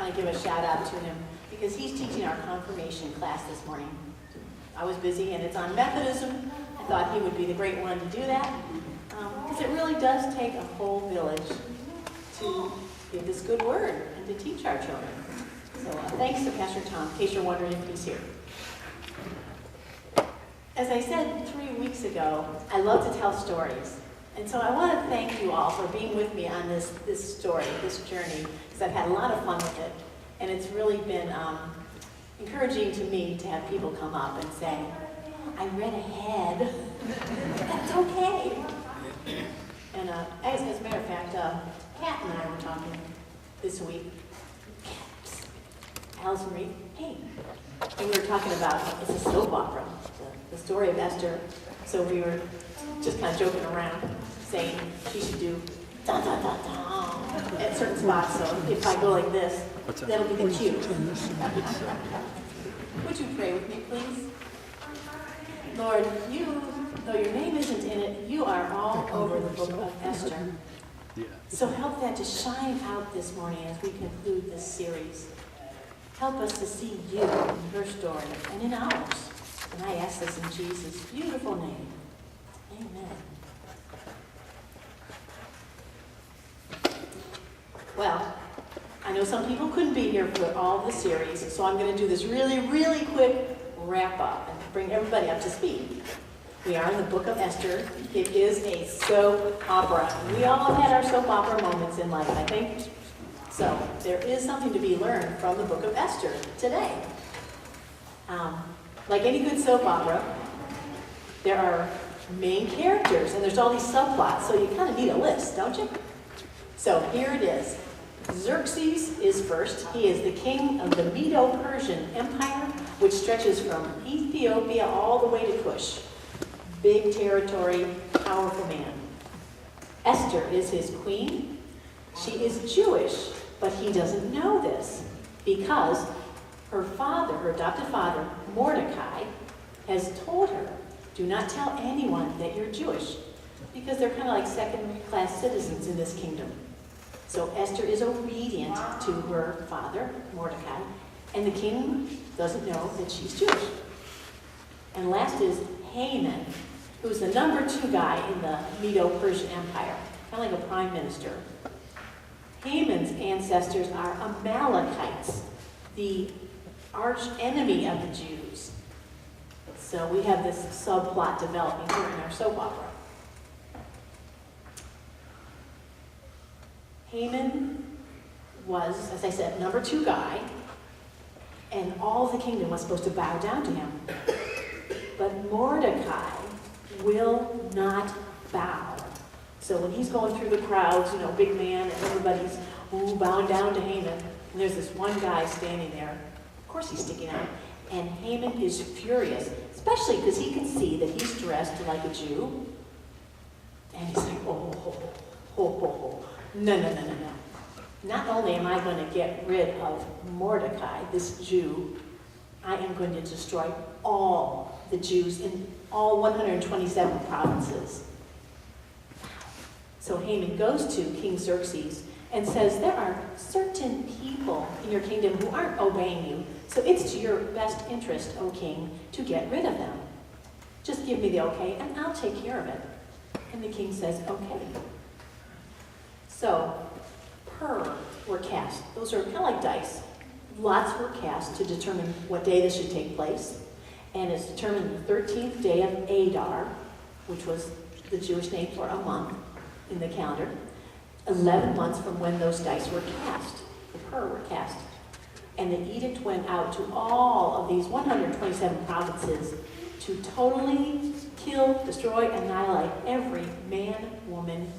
want to give a shout out to him because he's teaching our confirmation class this morning. I was busy and it's on Methodism. I thought he would be the great one to do that because it really does take a whole village to give this good word and to teach our children. So thanks to Pastor Tom, in case you're wondering if he's here. As I said 3 weeks ago, I love to tell stories. And so I want to thank you all for being with me on this story, this journey, because I've had a lot of fun with it. And it's really been encouraging to me to have people come up and say, I read ahead. That's okay. And as a matter of fact, Kat and I were talking this week. Allison Reed, hey. And we were talking about, it's a soap opera, the story of Esther. So we were just kind of joking around, saying she should do da da da da at certain spots. So if I go like this, that'll be the cue. Would you pray with me, please? Lord, you, though your name isn't in it, you are all over the book of Esther. So help that to shine out this morning as we conclude this series. Help us to see you in your story and in ours. And I ask this in Jesus' beautiful name. Amen. Well, I know some people couldn't be here for all the series, so I'm going to do this really, really quick wrap up and bring everybody up to speed. We are in the book of Esther. It is a soap opera. We all have had our soap opera moments in life, I think. So there is something to be learned from the book of Esther today. Like any good soap opera, there are main characters, and there's all these subplots, so you kind of need a list, don't you? So here it is. Xerxes is first. He is the king of the Medo-Persian Empire, which stretches from Ethiopia all the way to Cush. Big territory, powerful man. Esther is his queen. She is Jewish, but he doesn't know this because her father, her adopted father, Mordecai, has told her, do not tell anyone that you're Jewish, because they're kind of like second-class citizens in this kingdom. So Esther is obedient to her father, Mordecai, and the king doesn't know that she's Jewish. And last is Haman, who's the number 2 guy in the Medo-Persian Empire, kind of like a prime minister. Haman's ancestors are Amalekites, the arch enemy of the Jews. So we have this subplot developing here in our soap opera. Haman was, as I said, number 2 guy, and all the kingdom was supposed to bow down to him. But Mordecai will not bow. So when he's going through the crowds, big man, and everybody's bowing down to Haman, and there's this one guy standing there. Of course he's sticking out. And Haman is furious, especially because he can see that he's dressed like a Jew. And he's like, no. Not only am I going to get rid of Mordecai, this Jew, I am going to destroy all the Jews in all 127 provinces. So Haman goes to King Xerxes and says, there are certain people in your kingdom who aren't obeying you, so it's to your best interest, O king, to get rid of them. Just give me the okay, and I'll take care of it. And the king says, okay. So, were cast. Those are kind of like dice. Lots were cast to determine what day this should take place. And it's determined the 13th day of Adar, which was the Jewish name for a month in the calendar. 11 months from when those dice were cast. The were cast. And the edict went out to all of these 127 provinces to totally kill, destroy, annihilate every man, woman,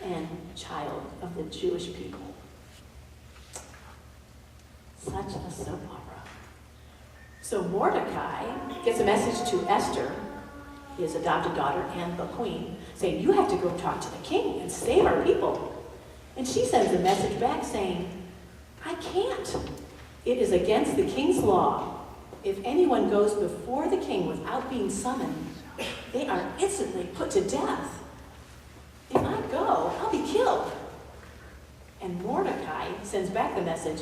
and child of the Jewish people. Such a soap opera. So Mordecai gets a message to Esther, his adopted daughter and the queen, saying, you have to go talk to the king and save our people. And she sends a message back saying, I can't. It is against the king's law. If anyone goes before the king without being summoned, they are instantly put to death. If I go, I'll be killed. And Mordecai sends back the message,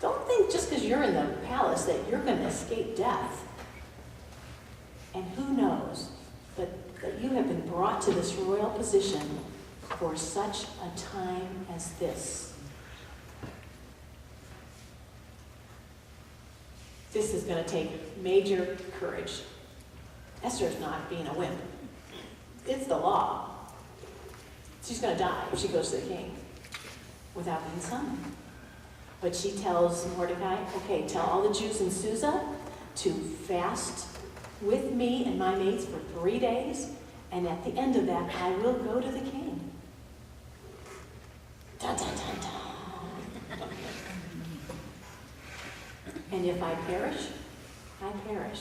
Don't think just because you're in the palace that you're going to escape death. And who knows, but that you have been brought to this royal position for such a time as this. This is going to take major courage. Esther's not being a wimp. It's the law. She's going to die if she goes to the king without being summoned. But she tells Mordecai, okay, tell all the Jews in Susa to fast with me and my maids for 3 days, and at the end of that, I will go to the king. Dun, dun, dun, dun. And if I perish, I perish.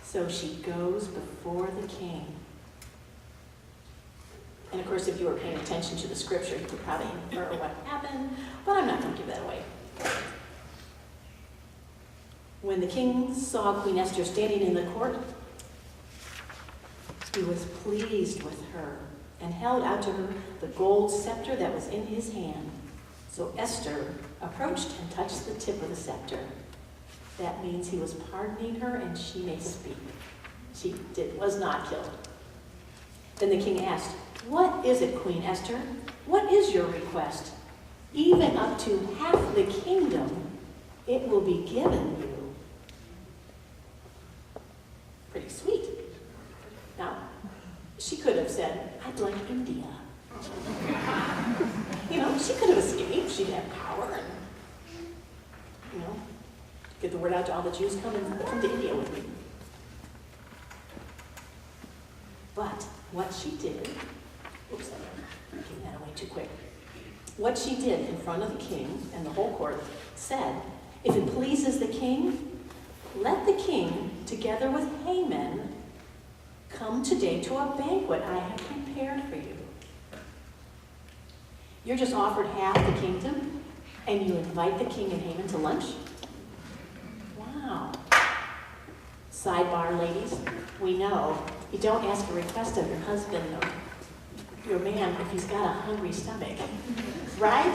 So she goes before the king. And of course, if you were paying attention to the scripture, you could probably infer what happened, but I'm not going to give that away. When the king saw Queen Esther standing in the court, he was pleased with her and held out to her the gold scepter that was in his hand. So Esther approached and touched the tip of the scepter. That means he was pardoning her and she may speak. She was not killed. Then the king asked, "What is it, Queen Esther? What is your request? Even up to half the kingdom, it will be given you." Pretty sweet. Now, she could have said, "I'd like India." She could have escaped. She'd have power and, get the word out to all the Jews, come to India with me. But what she did, oops, I'm giving that away too quick. What she did in front of the king and the whole court said, "If it pleases the king, let the king, together with Haman, come today to a banquet I have prepared for you." You're just offered half the kingdom, and you invite the king and Haman to lunch? Wow. Sidebar, ladies, we know you don't ask a request of your husband or your man if he's got a hungry stomach, right?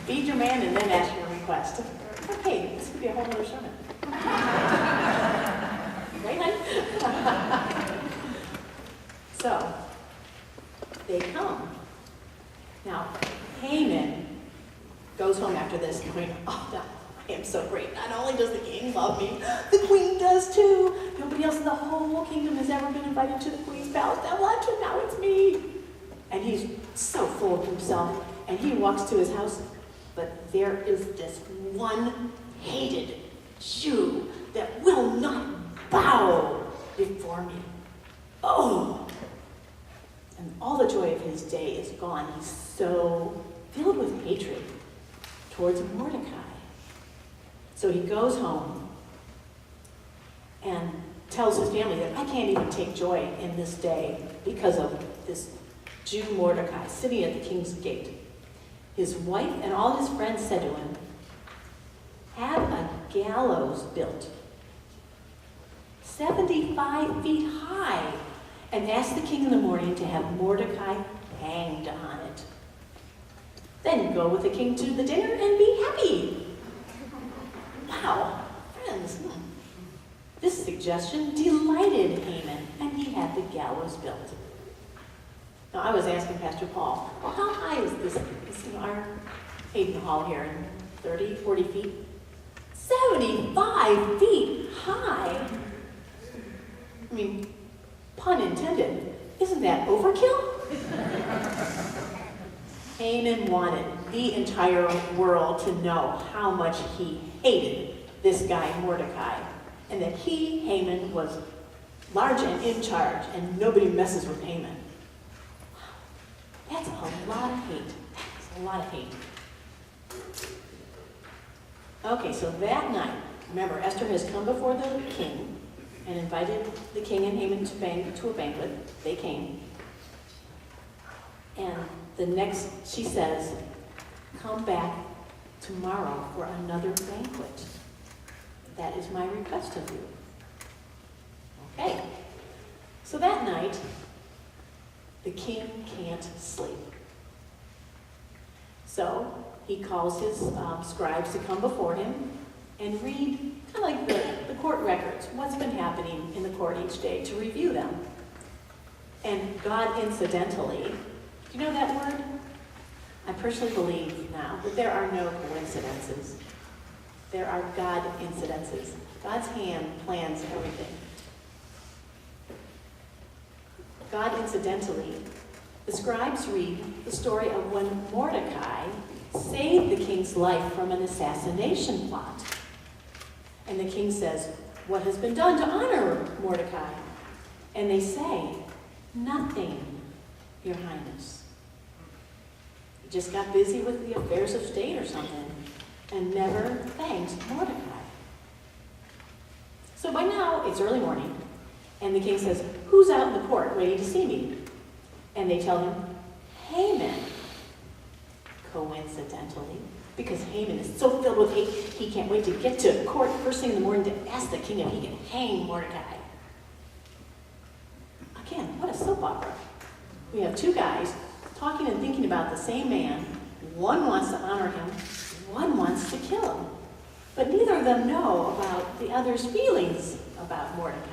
Feed your man and then ask your request. Okay, this could be a whole other sermon. Right, honey? So, they come. Now, Haman goes home after this and going, "Oh, no, I am so great. Not only does the king love me, the queen does too. Nobody else in the whole kingdom has ever been invited to the queen's palace at lunch, and now it's me." And he's so full of himself, and he walks to his house, but there is this one hated Jew that will not bow before me. Oh! And all the joy of his day is gone. He's so filled with hatred towards Mordecai. So he goes home and tells his family that I can't even take joy in this day because of this Jew Mordecai sitting at the king's gate. His wife and all his friends said to him, "Have a gallows built 75 feet high and ask the king in the morning to have Mordecai hanged on it. Then go with the king to the dinner and be happy." Wow, friends, this suggestion delighted Haman, and he had the gallows built. Now, I was asking Pastor Paul, well, how high is this? Our Hayden Hall here, 30, 40 feet? 75 feet high? I mean, pun intended. Isn't that overkill? Haman wanted the entire world to know how much he hated this guy Mordecai, and that he, Haman, was large and in charge, and nobody messes with Haman. That's a lot of hate. That's a lot of hate. Okay, so that night, remember, Esther has come before the king and invited the king and Haman to a banquet. They came. And the next, she says, "Come back tomorrow for another banquet. That is my request of you." Okay. So that night, the king can't sleep. So he calls his scribes to come before him and read kind of like the court records, what's been happening in the court each day, to review them. And God incidentally, do you know that word? I personally believe now that there are no coincidences. There are God incidences. God's hand plans everything. God incidentally, the scribes read the story of when Mordecai saved the king's life from an assassination plot. And the king says, "What has been done to honor Mordecai?" And they say, "Nothing, Your Highness. He just got busy with the affairs of state or something and never thanked Mordecai." So by now, it's early morning, and the king says, "Who's out in the court ready to see me?" And they tell him, "Haman." Coincidentally, because Haman is so filled with hate, he can't wait to get to court first thing in the morning to ask the king if he can hang Mordecai. Again, what a soap opera. We have two guys talking and thinking about the same man. One wants to honor him, one wants to kill him. But neither of them know about the other's feelings about Mordecai.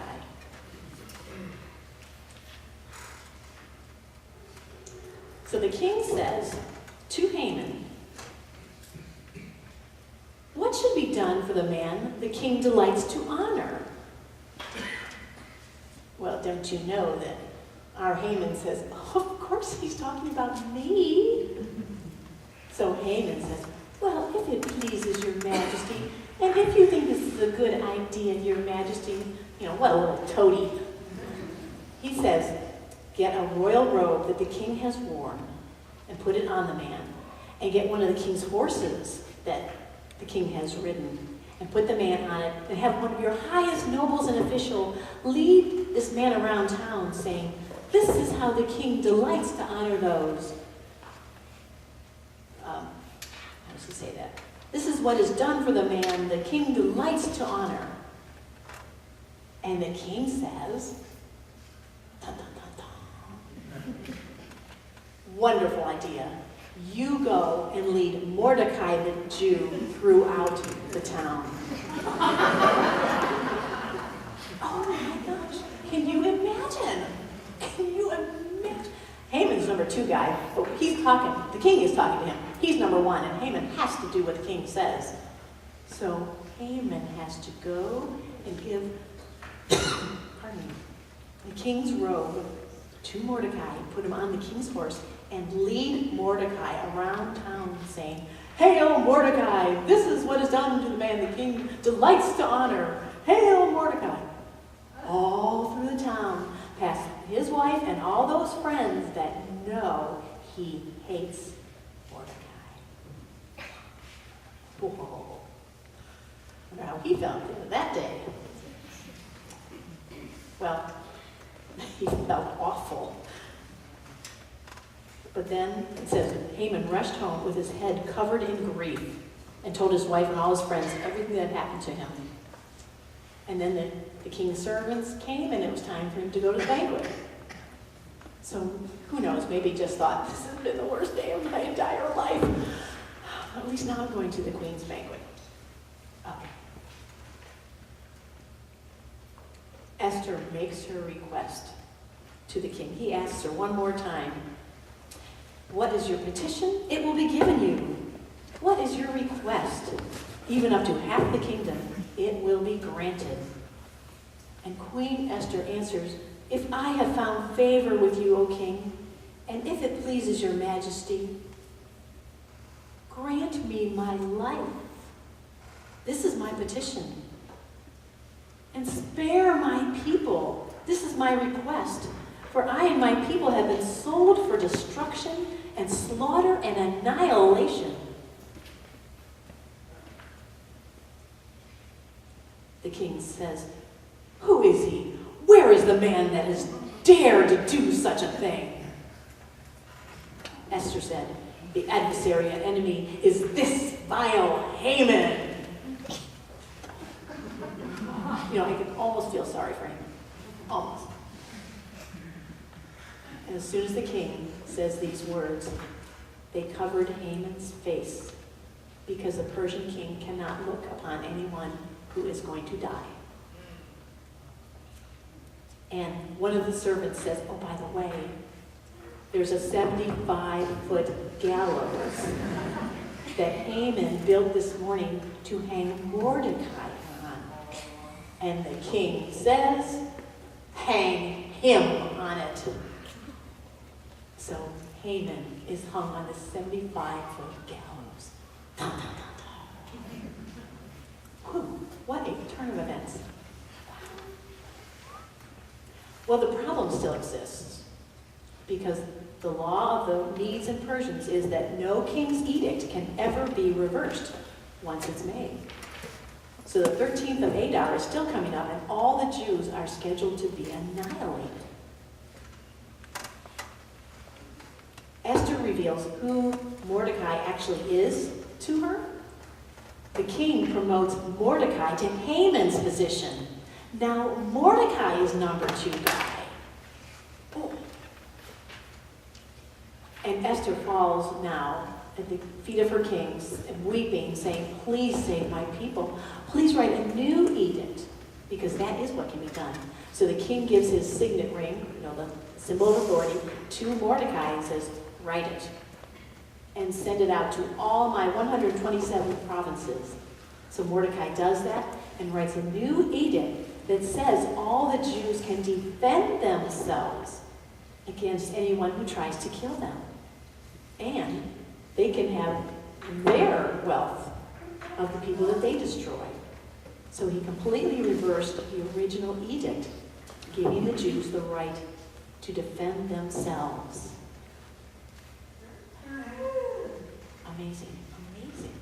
So the king says to Haman, "What should be done for the man the king delights to honor?" Well, don't you know that our Haman says, "Oh, of course he's talking about me." So Haman says, "Well, if it pleases your majesty, and if you think this is a good idea, your majesty," what a little toady. He says, "Get a royal robe that the king has worn and put it on the man, and get one of the king's horses that the king has ridden, and put the man on it, and have one of your highest nobles and official lead this man around town, saying, 'This is how the king delights to honor those.'" How does he say that? "This is what is done for the man the king delights to honor." And the king says, dun, dun, dun, dun. "Wonderful idea. You go and lead Mordecai the Jew throughout the town." Oh my gosh, can you imagine? Can you imagine? Haman's number two guy, but he's talking, the king is talking to him. He's number one, and Haman has to do what the king says. So Haman has to go and give, pardon me, the king's robe to Mordecai, put him on the king's horse, and lead Mordecai around town saying, "Hail Mordecai, this is what is done to the man the king delights to honor. Hail Mordecai." All through the town, past his wife and all those friends that know he hates Mordecai. Whoa. I wonder how he felt that day. Well, he felt awful. But then it says, Haman rushed home with his head covered in grief and told his wife and all his friends everything that happened to him. And then the king's servants came, and it was time for him to go to the banquet. So who knows, maybe he just thought, "This has been the worst day of my entire life. At least now I'm going to the queen's banquet." Okay. Esther makes her request to the king. He asks her one more time, "What is your petition? It will be given you. What is your request? Even up to half the kingdom, it will be granted." And Queen Esther answers, "If I have found favor with you, O king, and if it pleases your majesty, grant me my life. This is my petition. And spare my people. This is my request. For I and my people have been sold for destruction and slaughter and annihilation." The king says, "Who is he? Where is the man that has dared to do such a thing?" Esther said, "The adversary and enemy is this vile Haman." I can almost feel sorry for him. Almost. And as soon as the king says these words, they covered Haman's face, because the Persian king cannot look upon anyone who is going to die. And one of the servants says, oh, by the way, there's a 75-foot gallows that Haman built this morning to hang Mordecai on. And the king says, hang him on it. So Haman is hung on the 75-foot gallows. Dun, dun, dun, dun. Whew, what a turn of events. Well, the problem still exists, because the law of the Medes and Persians is that no king's edict can ever be reversed once it's made. So the 13th of Adar is still coming up, and all the Jews are scheduled to be annihilated. Esther reveals who Mordecai actually is to her. The king promotes Mordecai to Haman's position. Now Mordecai is number 2 guy. Oh. And Esther falls now at the feet of her kings and weeping, saying, please save my people. Please write a new edict, because that is what can be done. So the king gives his signet ring, the symbol of authority, to Mordecai and says, write it and send it out to all my 127 provinces. So Mordecai does that and writes a new edict that says all the Jews can defend themselves against anyone who tries to kill them. And they can have their wealth of the people that they destroy. So he completely reversed the original edict, giving the Jews the right to defend themselves. Amazing, amazing.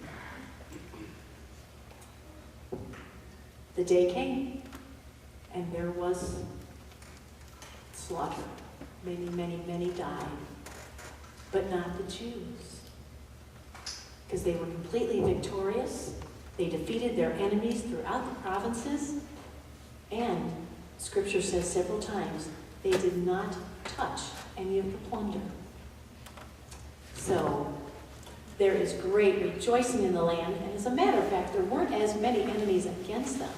The day came, and there was slaughter. Many, many, many died, but not the Jews, because they were completely victorious. They defeated their enemies throughout the provinces, and Scripture says several times they did not touch any of the plunder. So there is great rejoicing in the land, and as a matter of fact, there weren't as many enemies against them,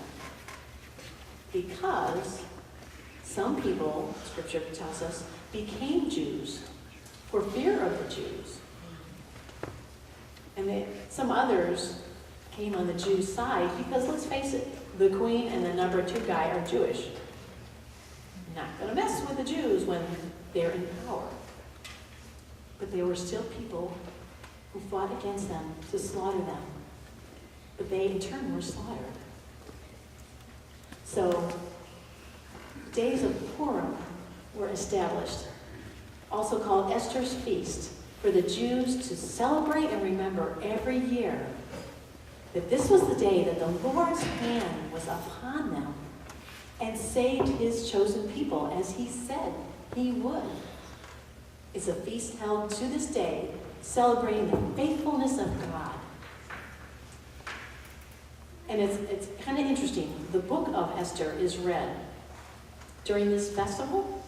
because some people, Scripture tells us, became Jews for fear of the Jews. And some others came on the Jews' side because, let's face it, the queen and the number 2 guy are Jewish. Not going to mess with the Jews when they're in power. But there were still people who fought against them to slaughter them. But they, in turn, were slaughtered. So, days of Purim were established, also called Esther's Feast, for the Jews to celebrate and remember every year that this was the day that the Lord's hand was upon them and saved his chosen people, as he said he would. It's a feast held to this day, celebrating the faithfulness of God. And it's kind of interesting. The book of Esther is read during this festival,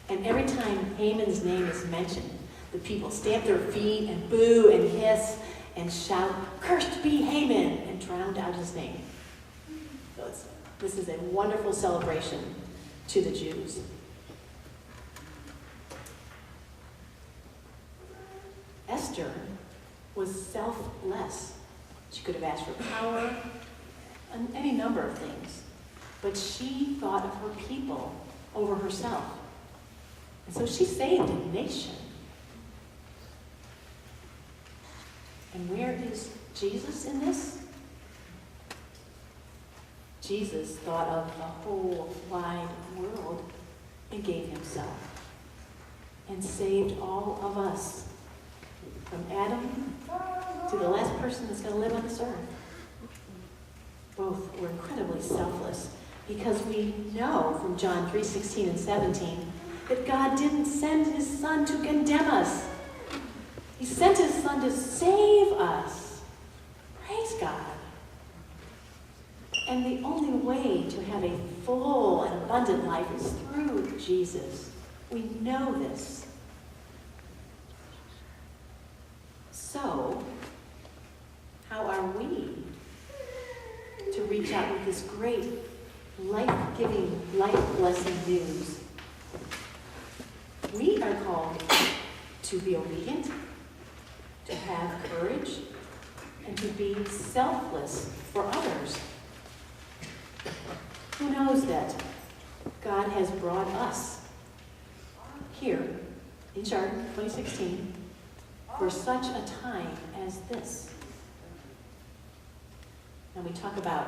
and every time Haman's name is mentioned, the people stamp their feet and boo and hiss and shout, "Cursed be Haman," and drown out his name. So this is a wonderful celebration to the Jews. Esther was selfless. She could have asked for power and any number of things, but she thought of her people over herself. And so she saved a nation. And where is Jesus in this? Jesus thought of the whole wide world and gave himself and saved all of us, from Adam to the last person that's going to live on this earth. Both were incredibly selfless, because we know from John 3:16 and 17 that God didn't send his Son to condemn us. He sent his Son to save us. Praise God. And the only way to have a full and abundant life is through Jesus. We know this. reach out with this great, life-giving, life-blessing news. We are called to be obedient, to have courage, and to be selfless for others. Who knows that God has brought us here in Chardon 2016 for such a time as this. And we talk about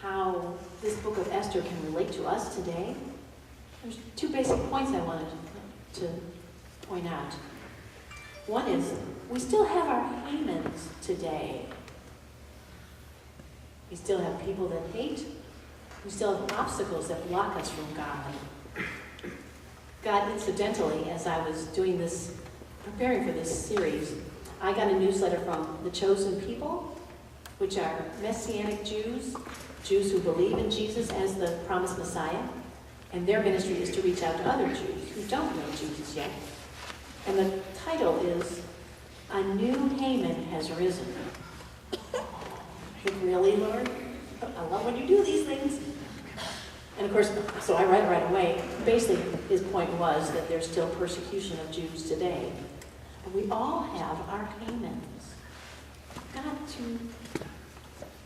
how this book of Esther can relate to us today. There's two basic points I wanted to point out. One is, we still have our Hamans today. We still have people that hate. We still have obstacles that block us from God. God, incidentally, as I was doing this, preparing for this series, I got a newsletter from the Chosen People, which are Messianic Jews, Jews who believe in Jesus as the promised Messiah, and their ministry is to reach out to other Jews who don't know Jesus yet. And the title is, A New Haman Has Risen. Really, Lord? I love when you do these things. And of course, so I read it right away. Basically, his point was that there's still persecution of Jews today. And we all have our Hamans. We've got to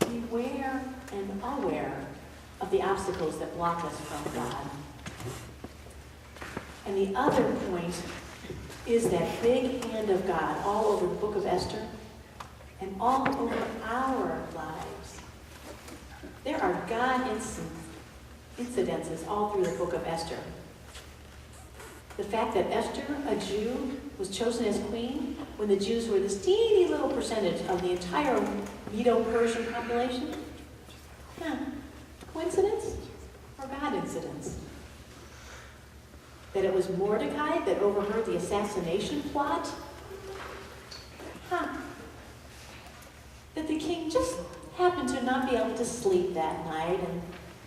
beware and aware of the obstacles that block us from God. And the other point is that big hand of God all over the book of Esther and all over our lives. There are God incidences all through the book of Esther. The fact that Esther, a Jew, was chosen as queen when the Jews were this teeny little percentage of the entire Medo-Persian population. Coincidence or God incidence? That it was Mordecai that overheard the assassination plot? That the king just happened to not be able to sleep that night, and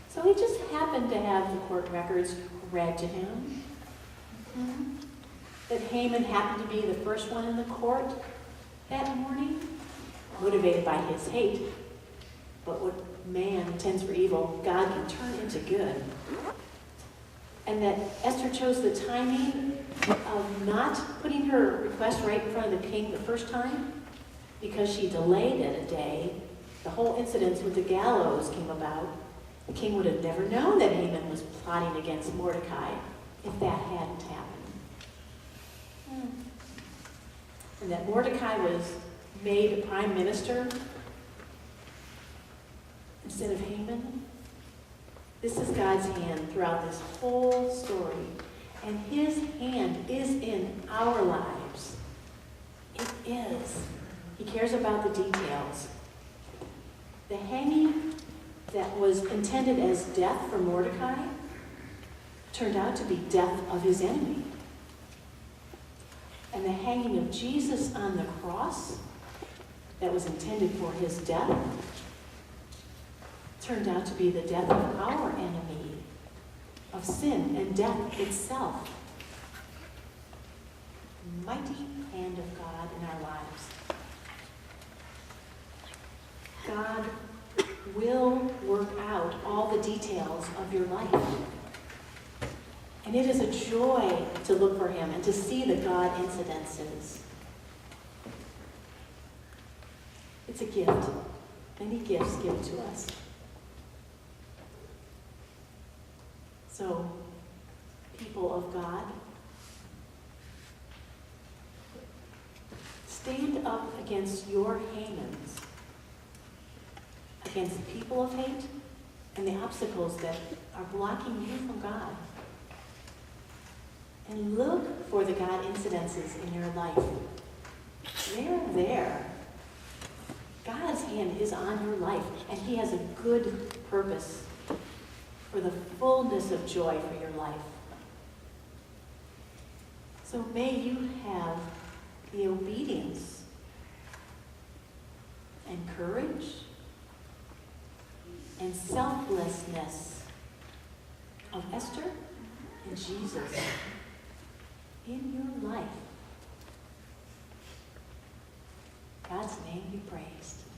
so he just happened to have the court records read to him. That Haman happened to be the first one in the court that morning, motivated by his hate. But what man intends for evil, God can turn into good. And that Esther chose the timing of not putting her request right in front of the king the first time, because she delayed it a day. The whole incident with the gallows came about. The king would have never known that Haman was plotting against Mordecai if that hadn't happened. And that Mordecai was made prime minister instead of Haman. This is God's hand throughout this whole story. And his hand is in our lives. It is. He cares about the details. The hanging that was intended as death for Mordecai turned out to be death of his enemy. And the hanging of Jesus on the cross that was intended for his death turned out to be the death of our enemy, of sin and death itself. Mighty hand of God in our lives. God will work out all the details of your life. And it is a joy to look for him and to see the God incidences. It's a gift. Many gifts given to us. So, people of God, stand up against your Hamans, against the people of hate and the obstacles that are blocking you from God. And look for the God incidences in your life. They're there. God's hand is on your life, and he has a good purpose for the fullness of joy for your life. So may you have the obedience and courage and selflessness of Esther and Jesus in your life. name be praised.